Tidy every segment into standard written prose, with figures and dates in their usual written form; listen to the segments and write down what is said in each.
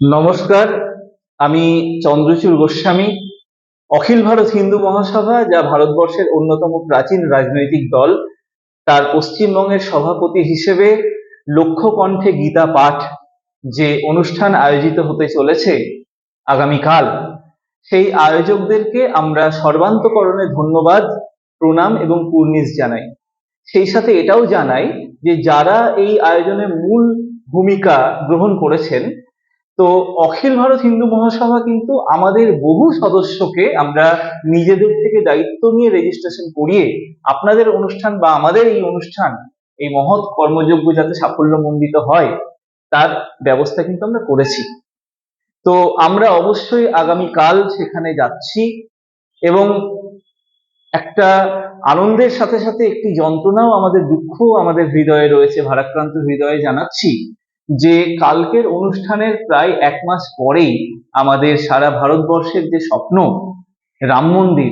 নমস্কার। আমি চন্দ্রচূড় গোস্বামী। অখিল ভারত হিন্দু মহাসভা, যা ভারতবর্ষের অন্যতম প্রাচীন রাজনৈতিক দল, তার পশ্চিমবঙ্গের সভাপতি হিসেবে লক্ষ্য কণ্ঠে গীতা পাঠ যে অনুষ্ঠান আয়োজিত হতে চলেছে আগামীকাল, সেই আয়োজকদেরকে আমরা সর্বান্তকরণে ধন্যবাদ, প্রণাম এবং কুর্নিশ জানাই। সেই সাথে এটাও জানাই যে যারা এই আয়োজনে মূল ভূমিকা গ্রহণ করেছেন, তো অখিল ভারত হিন্দু মহাসভা কিন্তু আমাদের বহু সদস্যকে আমরা নিজেদের থেকে দায়িত্ব নিয়ে রেজিস্ট্রেশন করিয়ে আপনাদের অনুষ্ঠান বা আমাদের এই অনুষ্ঠান, এই মহৎ কর্মযজ্ঞ যাতে সাফল্যমণ্ডিত হয় তার ব্যবস্থা কিন্তু আমরা করেছি। তো আমরা অবশ্যই আগামীকাল সেখানে যাচ্ছি এবং একটা আনন্দের সাথে সাথে একটি যন্ত্রণাও, আমাদের দুঃখ আমাদের হৃদয়ে রয়েছে, ভারাক্রান্ত হৃদয়ে জানাচ্ছি যে কালকের অনুষ্ঠানের প্রায় 1 মাস পরেই আমাদের সারা ভারতবর্ষের যে স্বপ্ন রাম মন্দির,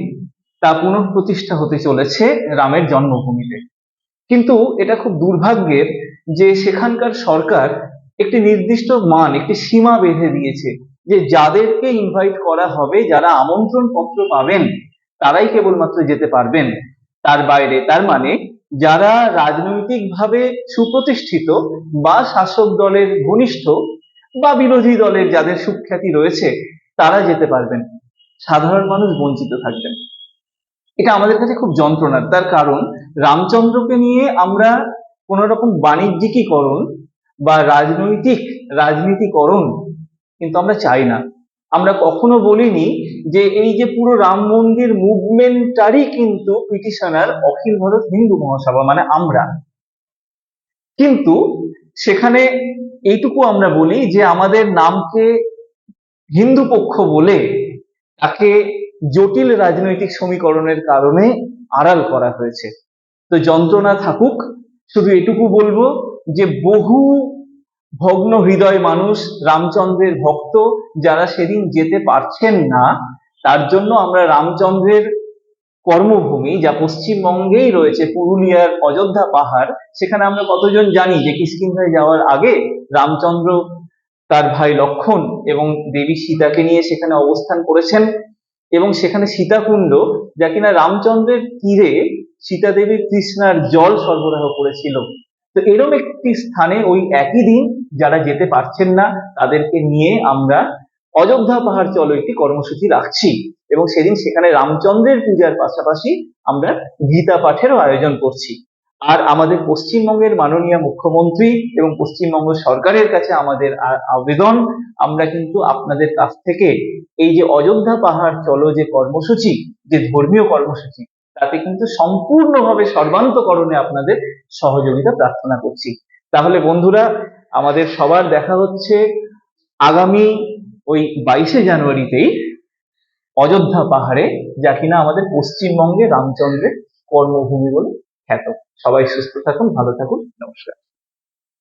তা পুনঃপ্রতিষ্ঠা হতে চলেছে রামের জন্মভূমিতে। কিন্তু এটা খুব দুর্ভাগ্যের যে সেখানকার সরকার একটি নির্দিষ্ট একটি সীমা বেঁধে দিয়েছে যে যাদেরকে ইনভাইট করা হবে, যারা আমন্ত্রণ পত্র পাবেন, তারাই কেবলমাত্র যেতে পারবেন। তার বাইরে, তার মানে যারা রাজনৈতিকভাবে সুপ্রতিষ্ঠিত বা শাসক দলের ঘনিষ্ঠ বা বিরোধী দলের যাদের সুখ্যাতি রয়েছে, তারা যেতে পারবেন, সাধারণ মানুষ বঞ্চিত থাকবেন। এটা আমাদের কাছে খুব যন্ত্রণার। তার কারণ, রামচন্দ্রকে নিয়ে আমরা কোন রকম বাণিজ্যিকীকরণ বা রাজনীতিকরণ কিন্তু আমরা চাই না। আমরা কখনো বলিনি যে এই যে পুরো রাম মন্দির মুভমেন্টটারই কিন্তু পিটিশনার অখিল ভারত হিন্দু মহাসভা, মানে আমরা। কিন্তু সেখানে এইটুকু আমরা বলি যে আমাদের নামকে হিন্দু পক্ষ বলে তাকে জটিল রাজনৈতিক সমীকরণের কারণে আড়াল করা হয়েছে। তো যন্ত্রণা থাকুক, শুধু এটুকু বলবো যে বহু ভগ্ন হৃদয় মানুষ, রামচন্দ্রের ভক্ত, যারা সেদিন যেতে পারছেন না, তার জন্য আমরা রামচন্দ্রের কর্মভূমি, যা পশ্চিমবঙ্গেই রয়েছে, পুরুলিয়ার অযোধ্যা পাহাড়, সেখানে আমরা কতজন জানি যে কিষ্কিন্ধায় যাওয়ার আগে রামচন্দ্র তার ভাই লক্ষণ এবং দেবী সীতাকে নিয়ে সেখানে অবস্থান করেছেন, এবং সেখানে সীতাকুণ্ড, যা কিনা রামচন্দ্রের তীরে সীতা দেবী কৃষ্ণার জল সরবরাহ করেছিল। তো এরকম একটি স্থানে ওই একই দিন যারা যেতে পারছেন না, তাদেরকে নিয়ে আমরা অযোধ্যা পাহাড় চলো একটি কর্মসূচি রাখছি, এবং সেদিন সেখানে রামচন্দ্রের পূজার পাশাপাশি আমরা গীতা পাঠেরও আয়োজন করছি। আর আমাদের পশ্চিমবঙ্গের মাননীয় মুখ্যমন্ত্রী এবং পশ্চিমবঙ্গ সরকারের কাছে আমাদের আবেদন, আমরা কিন্তু আপনাদের কাছ থেকে এই যে অযোধ্যা পাহাড় চলো যে কর্মসূচি, যে ধর্মীয় কর্মসূচি, তাতে কিন্তু সম্পূর্ণভাবে সর্বান্তকরণে আপনাদের সহযোগিতা প্রার্থনা করছি। তাহলে বন্ধুরা, আমাদের সবার দেখা হচ্ছে আগামী ওই 22শে জানুয়ারিতেই অযোধ্যা পাহাড়ে, যা কিনা আমাদের পশ্চিমবঙ্গে রামচন্দ্রের কর্মভূমি বলে খ্যাত। সবাই সুস্থ থাকুন, ভালো থাকুন, নমস্কার।